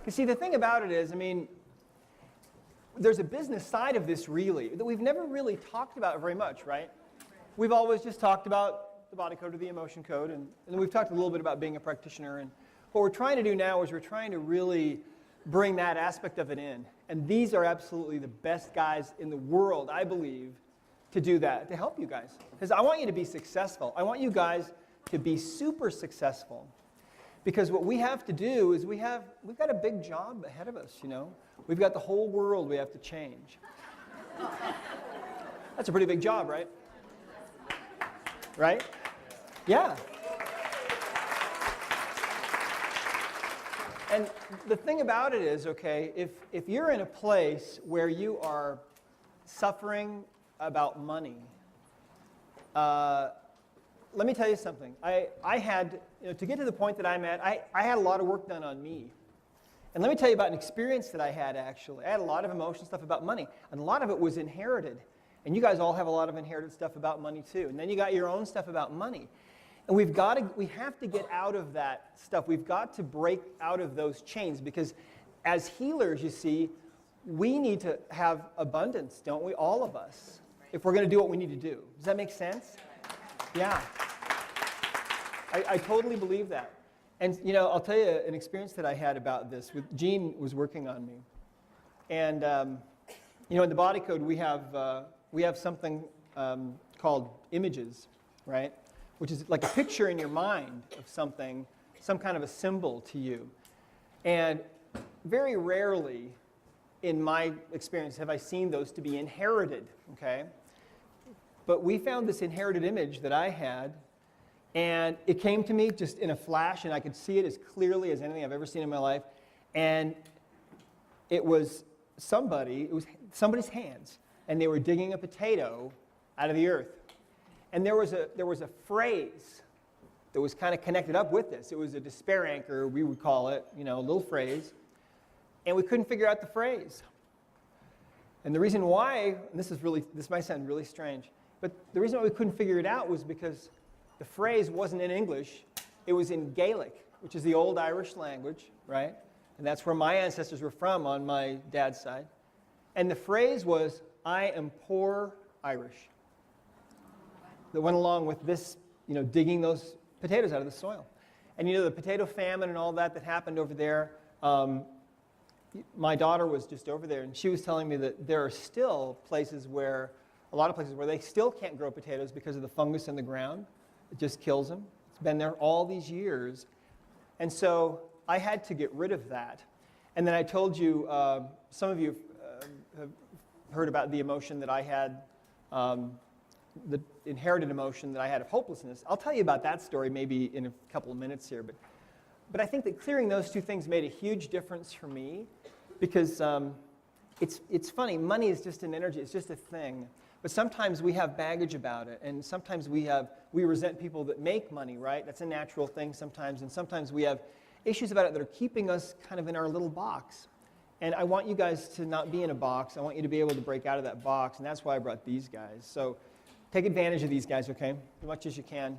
You see, the thing about it is, I mean, there's a business side of this really that we've never really talked about very much, right? We've always just talked about the body code or the emotion code, and then we've talked a little bit about being a practitioner. And what we're trying to do now is we're trying to really bring that aspect of it in. And these are absolutely the best guys in the world, I believe, to do that, to help you guys. Because I want you to be successful. I want you guys to be super successful. Because what we have to do is we've got a big job ahead of us, you know. We've got the whole world we have to change. That's a pretty big job, right? Right? Yeah. And the thing about it is, okay, if you're in a place where you are suffering about money, let me tell you something. I had, to get to the point that I'm at, I had a lot of work done on me. And let me tell you about an experience that I had, actually. I had a lot of emotional stuff about money, and a lot of it was inherited. And you guys all have a lot of inherited stuff about money, too. And then you got your own stuff about money. And we have to get out of that stuff. We've got to break out of those chains, because as healers, you see, we need to have abundance, don't we? All of us, if we're going to do what we need to do. Does that make sense? Yeah. I totally believe that. And, I'll tell you an experience that I had about this. Gene was working on me. And, in the body code, we have something called images, right? Which is like a picture in your mind of something, some kind of a symbol to you. And very rarely, in my experience, have I seen those to be inherited, okay? But we found this inherited image that I had, and it came to me just in a flash, and I could see it as clearly as anything I've ever seen in my life. And it was somebody's hands, and they were digging a potato out of the earth. And there was a phrase that was kind of connected up with this. It was a despair anchor, we would call it, a little phrase. And we couldn't figure out the phrase. And the reason why, and this might sound really strange, but the reason why we couldn't figure it out was because the phrase wasn't in English, it was in Gaelic, which is the old Irish language, right? And that's where my ancestors were from on my dad's side. And the phrase was, "I am poor Irish." That went along with this, digging those potatoes out of the soil. And the potato famine and all that happened over there, my daughter was just over there, and she was telling me that there are still a lot of places where they still can't grow potatoes because of the fungus in the ground. It just kills them. It's been there all these years. And so I had to get rid of that. And then I told you, some of you have heard about the emotion that I had, the inherited emotion that I had of hopelessness. I'll tell you about that story maybe in a couple of minutes here. But I think that clearing those two things made a huge difference for me, because it's funny. Money is just an energy. It's just a thing. But sometimes we have baggage about it, and sometimes we resent people that make money, right? That's a natural thing sometimes, and sometimes we have issues about it that are keeping us kind of in our little box. And I want you guys to not be in a box. I want you to be able to break out of that box, and that's why I brought these guys. So take advantage of these guys, okay, as much as you can.